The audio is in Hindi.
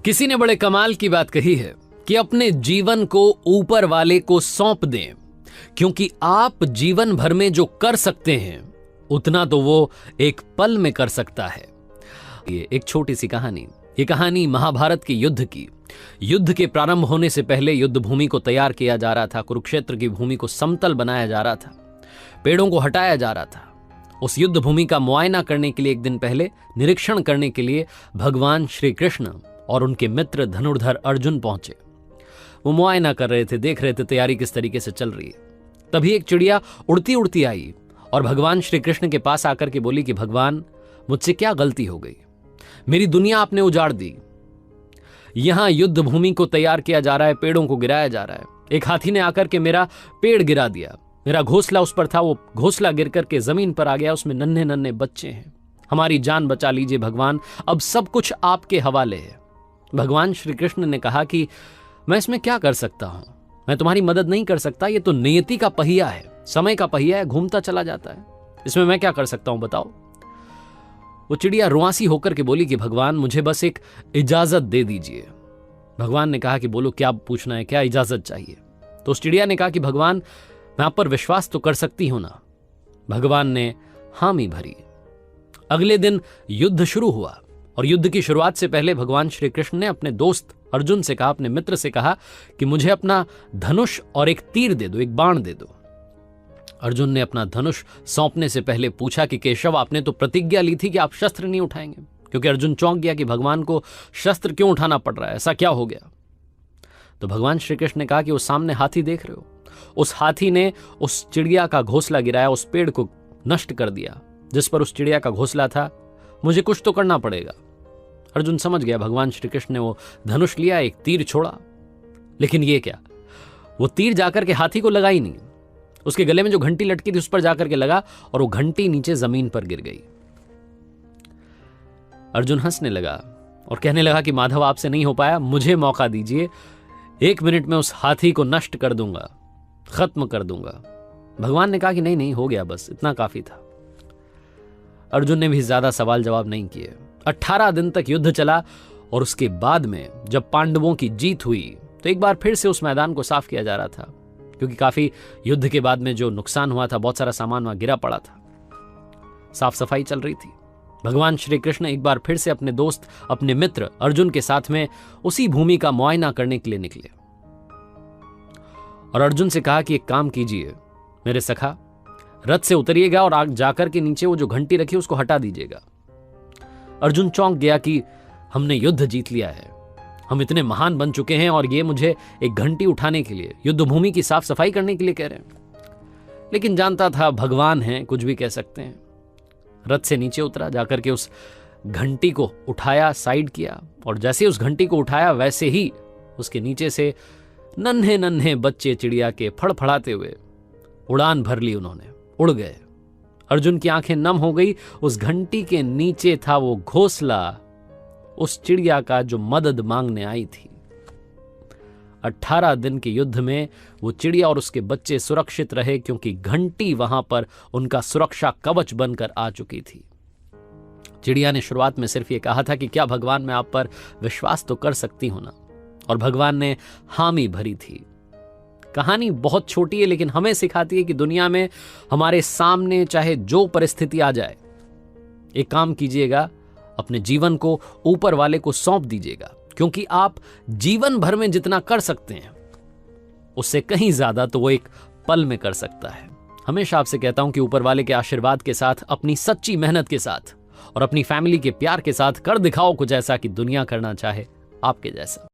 किसी ने बड़े कमाल की बात कही है कि अपने जीवन को ऊपर वाले को सौंप दें, क्योंकि आप जीवन भर में जो कर सकते हैं उतना तो वो एक पल में कर सकता है। ये एक छोटी सी कहानी, ये कहानी महाभारत के युद्ध की। युद्ध के प्रारंभ होने से पहले युद्ध भूमि को तैयार किया जा रहा था, कुरुक्षेत्र की भूमि को समतल बनाया जा रहा था, पेड़ों को हटाया जा रहा था। उस युद्ध भूमि का मुआयना करने के लिए एक दिन पहले निरीक्षण करने के लिए भगवान श्री कृष्ण और उनके मित्र धनुर्धर अर्जुन पहुंचे। वो मुआयना कर रहे थे, देख रहे थे तैयारी किस तरीके से चल रही है। तभी एक चिड़िया उड़ती उड़ती आई और भगवान श्री कृष्ण के पास आकर के बोली कि भगवान, मुझसे क्या गलती हो गई, मेरी दुनिया आपने उजाड़ दी। यहां युद्ध भूमि को तैयार किया जा रहा है, पेड़ों को गिराया जा रहा है। एक हाथी ने आकर के मेरा पेड़ गिरा दिया, मेरा घोंसला उस पर था, वो घोंसला गिर करके जमीन पर आ गया, उसमें नन्हे नन्हे बच्चे हैं। हमारी जान बचा लीजिए भगवान, अब सब कुछ आपके हवाले है। भगवान श्री कृष्ण ने कहा कि मैं इसमें क्या कर सकता हूं, मैं तुम्हारी मदद नहीं कर सकता, ये तो नियति का पहिया है, समय का पहिया है, घूमता चला जाता है, इसमें मैं क्या कर सकता हूं बताओ। वो चिड़िया रुआसी होकर के बोली कि भगवान, मुझे बस एक इजाजत दे दीजिए। भगवान ने कहा कि बोलो क्या पूछना है, क्या इजाजत चाहिए। तो उस चिड़िया ने कहा कि भगवान, मैं आप पर विश्वास तो कर सकती हूं ना। भगवान ने हामी भरी। अगले दिन युद्ध शुरू हुआ और युद्ध की शुरुआत से पहले भगवान श्री कृष्ण ने अपने दोस्त अर्जुन से कहा, अपने मित्र से कहा कि मुझे अपना धनुष और एक तीर दे दो, एक बाण दे दो। अर्जुन ने अपना धनुष सौंपने से पहले पूछा कि केशव, आपने तो प्रतिज्ञा ली थी कि आप शस्त्र नहीं उठाएंगे। क्योंकि अर्जुन चौंक गया कि भगवान को शस्त्र क्यों उठाना पड़ रहा है, ऐसा क्या हो गया। तो भगवान श्री कृष्ण ने कहा कि वो सामने हाथी देख रहे हो, उस हाथी ने उस चिड़िया का घोंसला गिराया, उस पेड़ को नष्ट कर दिया जिस पर उस चिड़िया का घोंसला था। मुझे कुछ तो करना पड़ेगा। अर्जुन समझ गया, भगवान श्री कृष्ण ने वो धनुष लिया, एक तीर छोड़ा, लेकिन ये क्या, वो तीर जाकर के हाथी को लगा ही नहीं, उसके गले में जो घंटी लटकी थी उस पर जाकर के लगा और वो घंटी नीचे जमीन पर गिर गई। अर्जुन हंसने लगा और कहने लगा कि माधव, आपसे नहीं हो पाया, मुझे मौका दीजिए, 1 मिनट में उस हाथी को नष्ट कर दूंगा, खत्म कर दूंगा। भगवान ने कहा कि नहीं नहीं, हो गया, बस इतना काफी था। अर्जुन ने भी ज्यादा सवाल जवाब नहीं किए। 18 दिन तक युद्ध चला और उसके बाद में जब पांडवों की जीत हुई तो एक बार फिर से उस मैदान को साफ किया जा रहा था, क्योंकि काफी युद्ध के बाद में जो नुकसान हुआ था, बहुत सारा सामान वहां गिरा पड़ा था, साफ सफाई चल रही थी। भगवान श्री कृष्ण एक बार फिर से अपने दोस्त, अपने मित्र अर्जुन के साथ में उसी भूमि का मुआयना करने के लिए निकले और अर्जुन से कहा कि एक काम कीजिए मेरे सखा, रथ से उतरिएगा और आग जाकर के नीचे वो जो घंटी रखी उसको हटा दीजिएगा। अर्जुन चौंक गया कि हमने युद्ध जीत लिया है, हम इतने महान बन चुके हैं और ये मुझे एक घंटी उठाने के लिए, युद्ध भूमि की साफ सफाई करने के लिए कह रहे हैं। लेकिन जानता था भगवान हैं, कुछ भी कह सकते हैं। रथ से नीचे उतरा, जाकर के उस घंटी को उठाया, साइड किया, और जैसे उस घंटी को उठाया वैसे ही उसके नीचे से नन्हे नन्हे बच्चे चिड़िया के फड़फड़ाते हुए उड़ान भर ली, उन्होंने उड़ गए। अर्जुन की आंखें नम हो गई। उस घंटी के नीचे था वो घोंसला उस चिड़िया का जो मदद मांगने आई थी। 18 दिन के युद्ध में वो चिड़िया और उसके बच्चे सुरक्षित रहे, क्योंकि घंटी वहां पर उनका सुरक्षा कवच बनकर आ चुकी थी। चिड़िया ने शुरुआत में सिर्फ ये कहा था कि क्या भगवान, मैं आप पर विश्वास तो कर सकती हूं ना, और भगवान ने हामी भरी थी। कहानी बहुत छोटी है, लेकिन हमें सिखाती है कि दुनिया में हमारे सामने चाहे जो परिस्थिति आ जाए, एक काम कीजिएगा, अपने जीवन को ऊपर वाले को सौंप दीजिएगा, क्योंकि आप जीवन भर में जितना कर सकते हैं उससे कहीं ज्यादा तो वो एक पल में कर सकता है। हमेशा आपसे कहता हूं कि ऊपर वाले के आशीर्वाद के साथ, अपनी सच्ची मेहनत के साथ और अपनी फैमिली के प्यार के साथ कर दिखाओ कुछ ऐसा कि दुनिया करना चाहे आपके जैसा।